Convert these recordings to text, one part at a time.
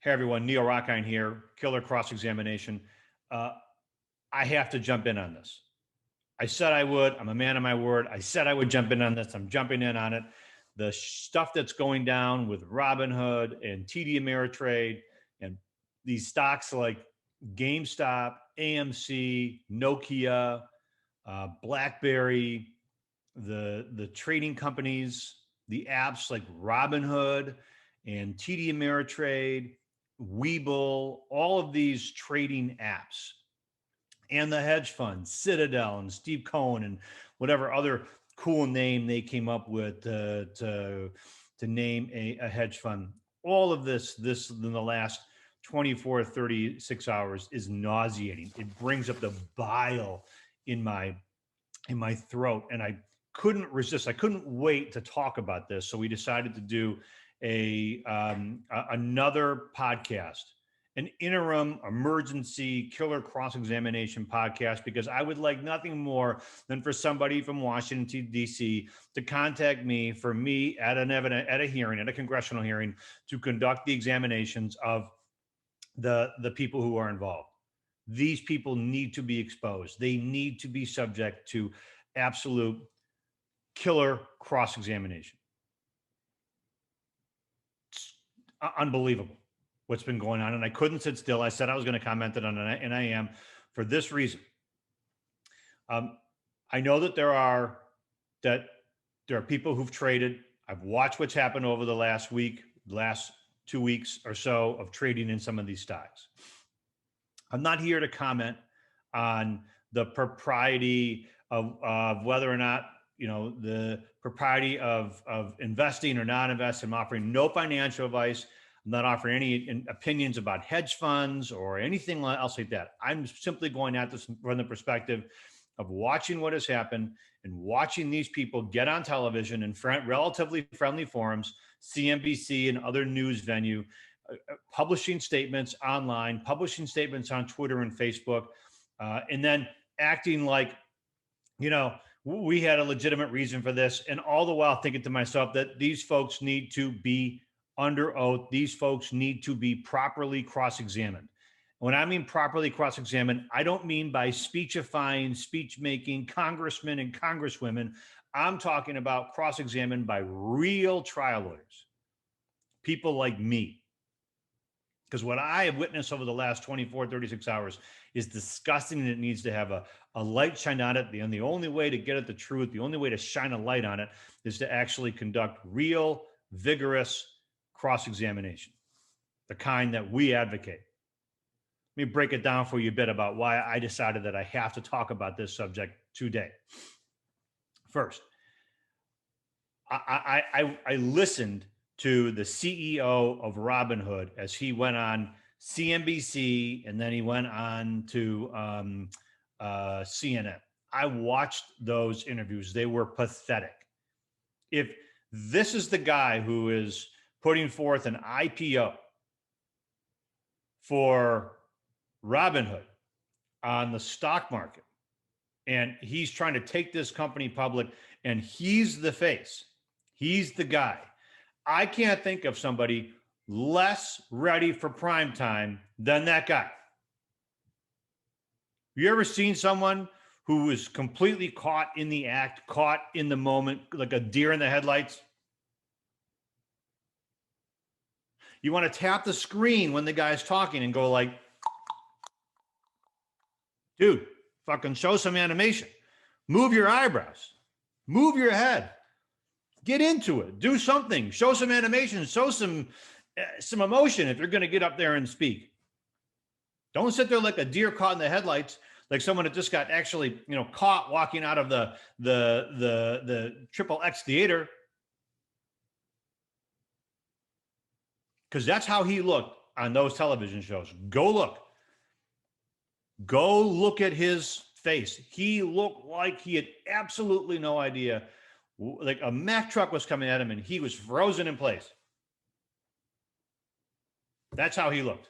Hey everyone, Neil Rockine here, Killer Cross-Examination. I have to jump in on this. I said I would. I'm a man of my word. I said I would jump in on this. I'm jumping in on it. The stuff that's going down with Robinhood and TD Ameritrade and these stocks like GameStop, AMC, Nokia, BlackBerry, the trading companies, the apps like Robinhood and TD Ameritrade, Webull, all of these trading apps, and the hedge funds, Citadel and Steve Cohen and whatever other cool name they came up with to name a hedge fund. All of this in the last 24, 36 hours is nauseating. It brings up the bile in my throat, and I couldn't resist. I couldn't wait to talk about this. So we decided to do another podcast, an interim emergency killer cross-examination podcast, because I would like nothing more than for somebody from Washington, D.C. to contact me for me at a hearing, at a congressional hearing, to conduct the examinations of the people who are involved. These people need to be exposed. They need to be subject to absolute killer cross-examination. It's unbelievable what's been going on, and I couldn't sit still. I said I was going to comment on it, and I am, for this reason. I know that there are people who've traded. I've watched what's happened over the last 2 weeks or so of trading in some of these stocks. I'm not here to comment on the propriety of whether or not, the propriety of investing or not investing. I'm offering no financial advice. I'm not offering any opinions about hedge funds or anything else like that. I'm simply going at this from the perspective of watching what has happened and watching these people get on television in relatively friendly forums, CNBC and other news venue, publishing statements online, publishing statements on Twitter and Facebook, and then acting like, we had a legitimate reason for this. And all the while thinking to myself that these folks need to be under oath. These folks need to be properly cross-examined. When I mean properly cross-examined, I don't mean by speechifying, speech-making congressmen and congresswomen. I'm talking about cross-examined by real trial lawyers, people like me. Because what I have witnessed over the last 24, 36 hours is disgusting, and it needs to have a light shine on it. And the only way to get at the truth, the only way to shine a light on it, is to actually conduct real, vigorous cross-examination, the kind that we advocate. Let me break it down for you a bit about why I decided that I have to talk about this subject today. First, I listened to the CEO of Robinhood as he went on CNBC, and then he went on to CNN. I watched those interviews. They were pathetic. If this is the guy who is putting forth an IPO for Robinhood on the stock market, and he's trying to take this company public, and he's the face, he's the guy, I can't think of somebody less ready for prime time than that guy. You ever seen someone who is completely caught in the act, caught in the moment, like a deer in the headlights? You want to tap the screen when the guy's talking and go like, dude, fucking show some animation. Move your eyebrows. Move your head. Get into it. Do something. Show some animation. Show some emotion if you're going to get up there and speak. Don't sit there like a deer caught in the headlights, like someone that just got actually, caught walking out of the Triple X theater. Because that's how he looked on those television shows. Go look. Go look at his face. He looked like he had absolutely no idea. Like a Mack truck was coming at him and he was frozen in place. That's how he looked.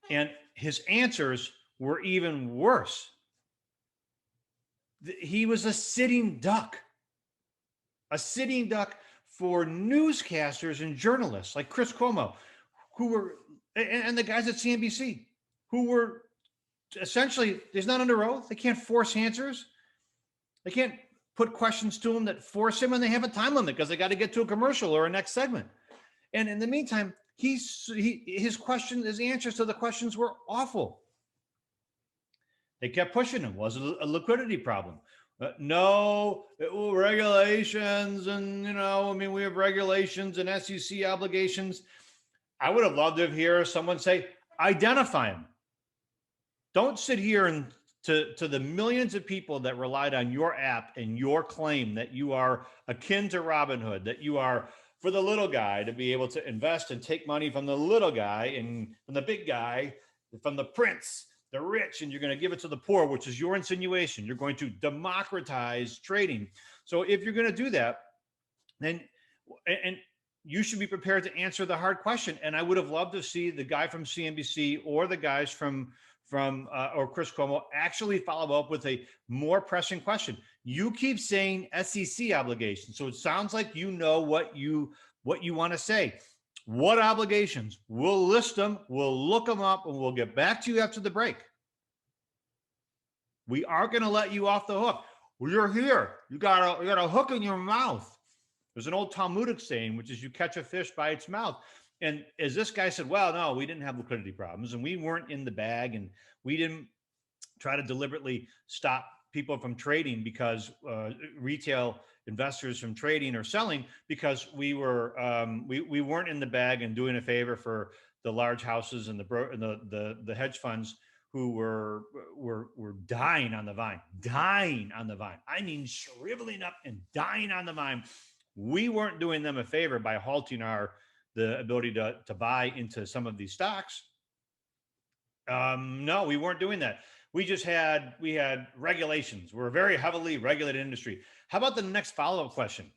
And his answers were even worse. He was a sitting duck for newscasters and journalists like Chris Cuomo, who were, and the guys at CNBC who were essentially, there's not under oath. They can't force answers. They can't put questions to him that force him, and they have a time limit because they got to get to a commercial or a next segment. And in the meantime, his answers to the questions were awful. They kept pushing him. Was it a liquidity problem? No, regulations, and we have regulations and SEC obligations. I would have loved to hear someone say, identify them. Don't sit here and to the millions of people that relied on your app and your claim that you are akin to Robinhood, that you are for the little guy to be able to invest and take money from the little guy and from the big guy, from the prince, the rich, and you're going to give it to the poor, which is your insinuation. You're going to democratize trading. So if you're going to do that, then and you should be prepared to answer the hard question. And I would have loved to see the guy from CNBC or the guys from or Chris Cuomo actually follow up with a more pressing question. You keep saying SEC obligations, so it sounds like you know what you want to say. What obligations? We'll list them, we'll look them up, and we'll get back to you after the break. We aren't going to let you off the hook. Well, you're here. You got a hook in your mouth. There's an old Talmudic saying, which is you catch a fish by its mouth. And as this guy said, well, no, we didn't have liquidity problems and we weren't in the bag and we didn't try to deliberately stop people from trading because retail investors from trading or selling, because we weren't in the bag and doing a favor for the large houses and the hedge funds who were dying on the vine. I mean, shriveling up and dying on the vine. We weren't doing them a favor by halting the ability to buy into some of these stocks. No, we weren't doing that. We had regulations. We're a very heavily regulated industry. How about the next follow-up question?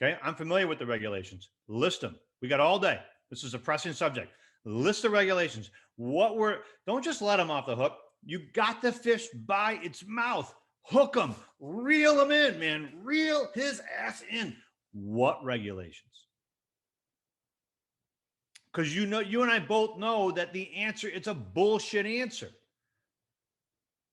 Okay, I'm familiar with the regulations. List them. We got all day. This is a pressing subject. List the regulations. Don't just let them off the hook. You got the fish by its mouth. Hook them. Reel them in, man. Reel his ass in. What regulations? Because you and I both know that the answer, it's a bullshit answer.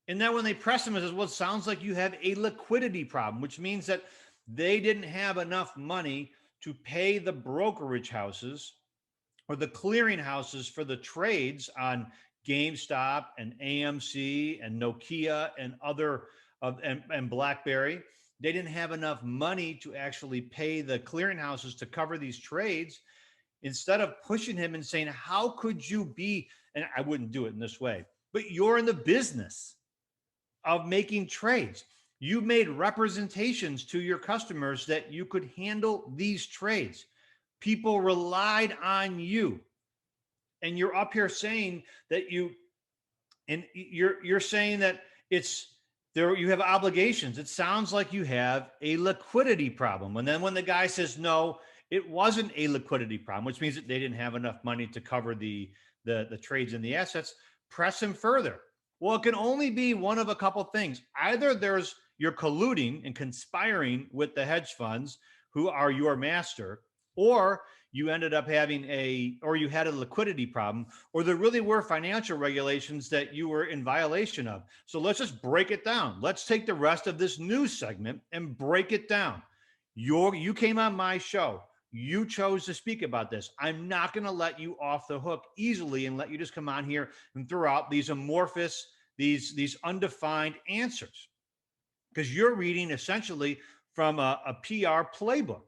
And then when they press him, it says, well, it sounds like you have a liquidity problem, which means that they didn't have enough money to pay the brokerage houses or the clearing houses for the trades on GameStop and AMC and Nokia and other and BlackBerry. They didn't have enough money to actually pay the clearing houses to cover these trades. Instead of pushing him and saying, how could you be, and I wouldn't do it in this way, but you're in the business of making trades. You made representations to your customers that you could handle these trades. People relied on you. And you're up here saying that you're saying that you have obligations. It sounds like you have a liquidity problem. And then when the guy says, no, it wasn't a liquidity problem, which means that they didn't have enough money to cover the trades and the assets, press him further. Well, it can only be one of a couple things. Either you're colluding and conspiring with the hedge funds who are your master, or you ended up or you had a liquidity problem, or there really were financial regulations that you were in violation of. So let's just break it down. Let's take the rest of this news segment and break it down. You came on my show. You chose to speak about this. I'm not going to let you off the hook easily and let you just come on here and throw out these amorphous, these undefined answers, because you're reading essentially from a PR playbook.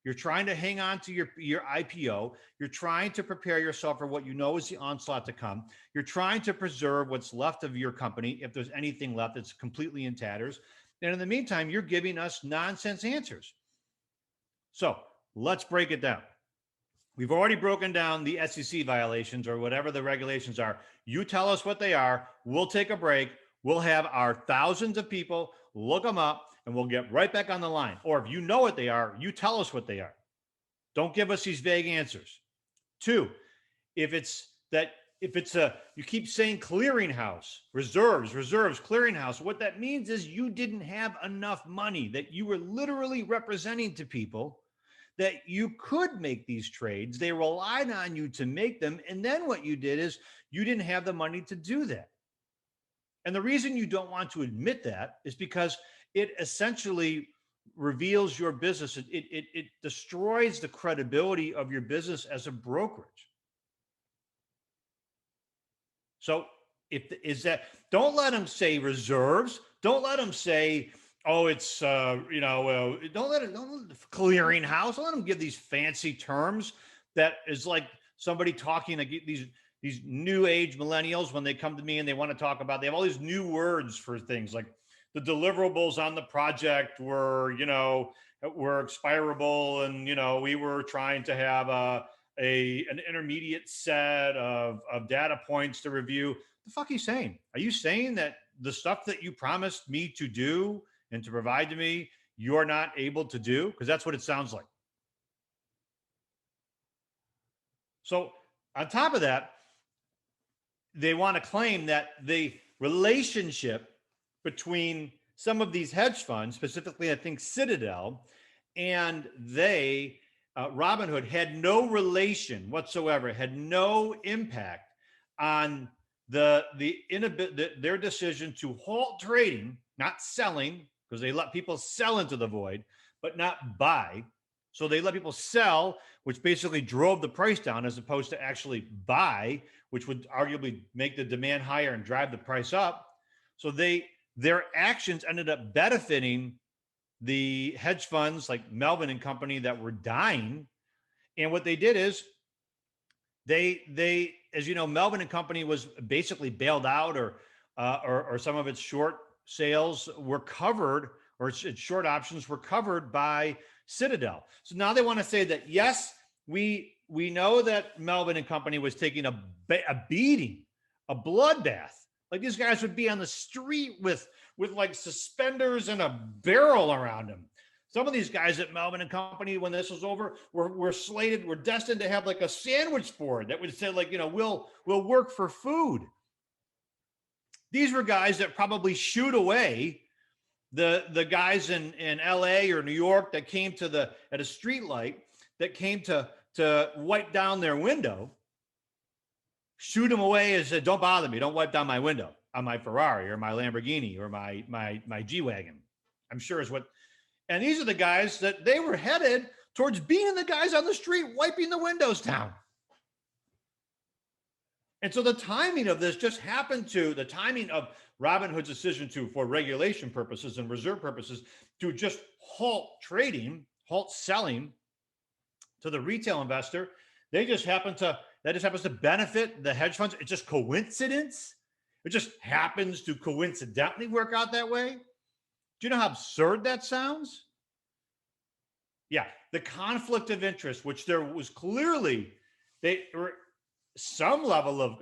You're trying to hang on to your IPO. You're trying to prepare yourself for what you know is the onslaught to come. You're trying to preserve what's left of your company, if there's anything left that's completely in tatters. And in the meantime, you're giving us nonsense answers. So let's break it down. We've already broken down the SEC violations or whatever the regulations are. You tell us what they are. We'll take a break. We'll have our thousands of people look them up, and we'll get right back on the line. Or if you know what they are, you tell us what they are. Don't give us these vague answers. 2, if you keep saying clearinghouse, reserves, clearinghouse, what that means is you didn't have enough money, that you were literally representing to people that you could make these trades. They relied on you to make them. And then what you did is you didn't have the money to do that. And the reason you don't want to admit that is because it essentially reveals your business. It destroys the credibility of your business as a brokerage. So don't let them say reserves. Don't let them say, oh, it's, don't let the clearinghouse. Don't let them give these fancy terms that is like somebody talking like these new age millennials when they come to me and they want to talk about, they have all these new words for things like the deliverables on the project were expirable. And, we were trying to have an intermediate set of data points to review. The fuck are you saying? Are you saying that the stuff that you promised me to do and to provide to me, you're not able to do? Because that's what it sounds like. So on top of that, they want to claim that the relationship between some of these hedge funds, specifically, I think Citadel, and RobinHood had no relation whatsoever, had no impact on their decision to halt trading, not selling, because they let people sell into the void, but not buy. So they let people sell, which basically drove the price down, as opposed to actually buy, which would arguably make the demand higher and drive the price up. So their actions ended up benefiting the hedge funds like Melvin and Company that were dying. And what they did is they as you know, Melvin and Company was basically bailed out, or some of its short sales were covered, or its short options were covered by Citadel. So now they want to say that, yes, we know that Melvin and Company was taking a beating, a bloodbath. Like these guys would be on the street with like suspenders and a barrel around them. Some of these guys at Melvin and Company, when this was over, were destined to have like a sandwich board that would say like, we'll work for food. These were guys that probably shooed away the guys in LA or New York that came at a street light that came to wipe down their window, shoot them away and said, don't bother me. Don't wipe down my window on my Ferrari or my Lamborghini or my G-Wagon. I'm sure is what. And these are the guys that they were headed towards being the guys on the street wiping the windows down. And so the timing of this just happened to the timing of RobinHood's decision for regulation purposes and reserve purposes to just halt trading, halt selling to the retail investor. That just happens to benefit the hedge funds. It's just coincidence. It just happens to coincidentally work out that way. Do you know how absurd that sounds? Yeah, the conflict of interest, which there was clearly some level of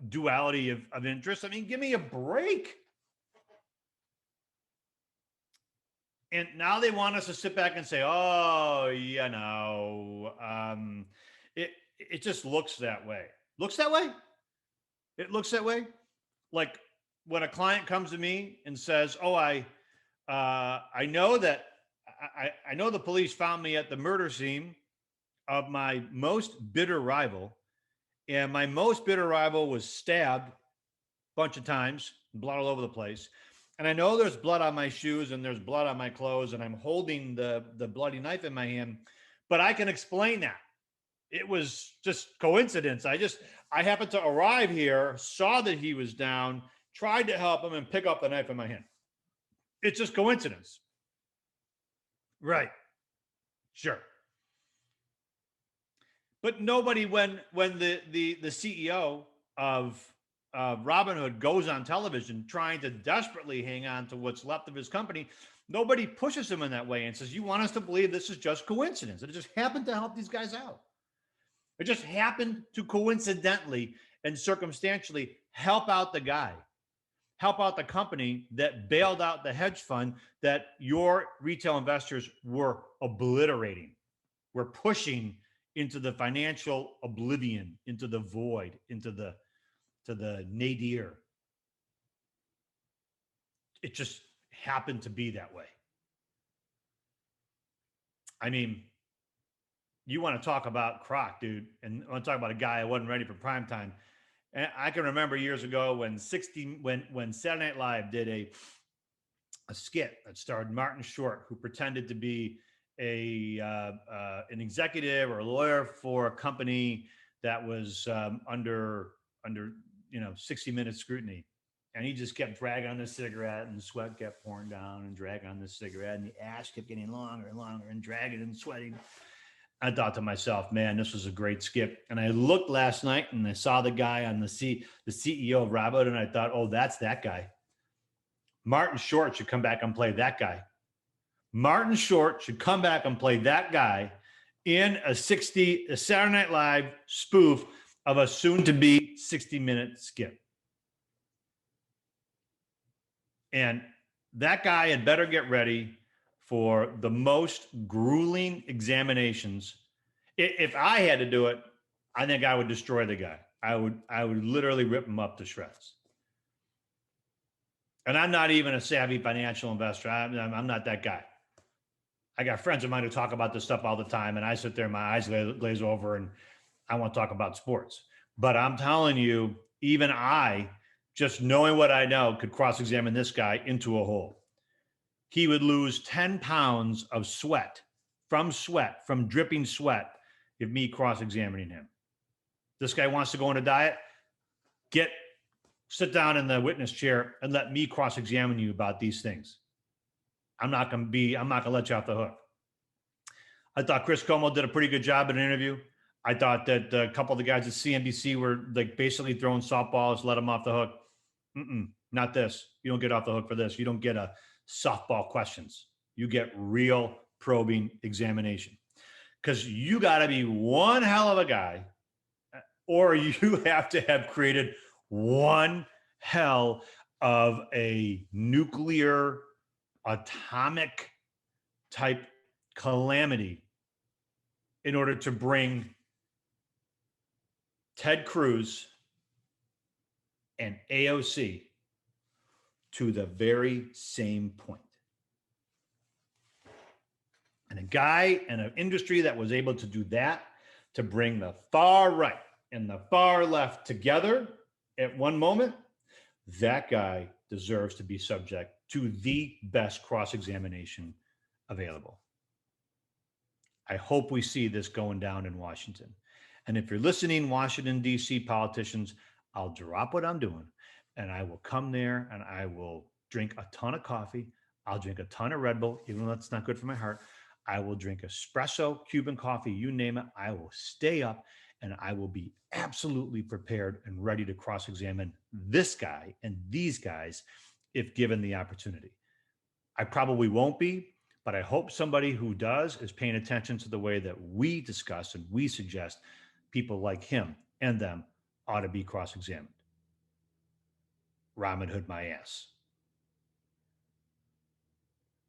duality of interest. I mean, give me a break. And now they want us to sit back and say, oh, it just looks that way. Looks that way? It looks that way? Like when a client comes to me and says, oh, I know that I know the police found me at the murder scene of my most bitter rival, and my most bitter rival was stabbed a bunch of times, blood all over the place. And I know there's blood on my shoes and there's blood on my clothes, and I'm holding the bloody knife in my hand, but I can explain that. It was just coincidence. I happened to arrive here, saw that he was down, tried to help him, and pick up the knife in my hand. It's just coincidence. Right. Sure. But nobody, when the CEO of RobinHood goes on television trying to desperately hang on to what's left of his company, nobody pushes him in that way and says, you want us to believe this is just coincidence. It just happened to help these guys out. It just happened to coincidentally and circumstantially help out the guy, help out the company that bailed out the hedge fund that your retail investors were obliterating, were pushing into the financial oblivion, into the void, into the nadir. It just happened to be that way. I mean, you want to talk about Croc, dude, and I want to talk about a guy who wasn't ready for prime time. And I can remember years ago when Saturday Night Live did a skit that starred Martin Short, who pretended to be an executive or a lawyer for a company that was under 60-minute scrutiny. And he just kept dragging on this cigarette, and the sweat kept pouring down, and dragging on this cigarette, and the ash kept getting longer and longer, and dragging and sweating. I thought to myself, man, this was a great skip. And I looked last night and I saw the guy on the CEO of Robinhood, and I thought, oh, that's that guy. Martin Short should come back and play that guy. Martin Short should come back and play that guy in a Saturday Night Live spoof of a soon-to-be 60-minute skip. And that guy had better get ready for the most grueling examinations. If I had to do it, I think I would destroy the guy. I would literally rip him up to shreds. And I'm not even a savvy financial investor. I'm not that guy. I got friends of mine who talk about this stuff all the time, and I sit there, my eyes glaze over, and I want to talk about sports. But I'm telling you, even I, just knowing what I know, could cross-examine this guy into a hole. He would lose 10 pounds of sweat, from dripping sweat, if me cross-examining him. This guy wants to go on a diet. Sit down in the witness chair and let me cross-examine you about these things. I'm not going to let you off the hook. I thought Chris Como did a pretty good job in an interview. I thought that a couple of the guys at CNBC were like basically throwing softballs, let them off the hook. Not this. You don't get off the hook for this. You don't get a softball questions. You get real probing examination, because you got to be one hell of a guy, or you have to have created one hell of a nuclear atomic type calamity in order to bring Ted Cruz and AOC to the very same point. And a guy in an industry that was able to do that, to bring the far right and the far left together at one moment, that guy deserves to be subject to the best cross-examination available. I hope we see this going down in Washington. And if you're listening, Washington, D.C. politicians, I'll drop what I'm doing, and I will come there and I will drink a ton of coffee. I'll drink a ton of Red Bull, even though that's not good for my heart. I will drink espresso, Cuban coffee, you name it. I will stay up, and I will be absolutely prepared and ready to cross-examine this guy and these guys if given the opportunity. I probably won't be, but I hope somebody who does is paying attention to the way that we discuss and we suggest people like him and them ought to be cross-examined. RobinHood my ass.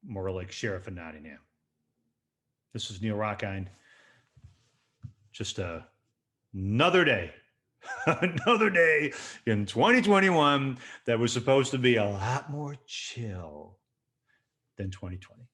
More like Sheriff in Nottingham. This is Neil Rockhind. Just another day. Another day in 2021 that was supposed to be a lot more chill than 2020.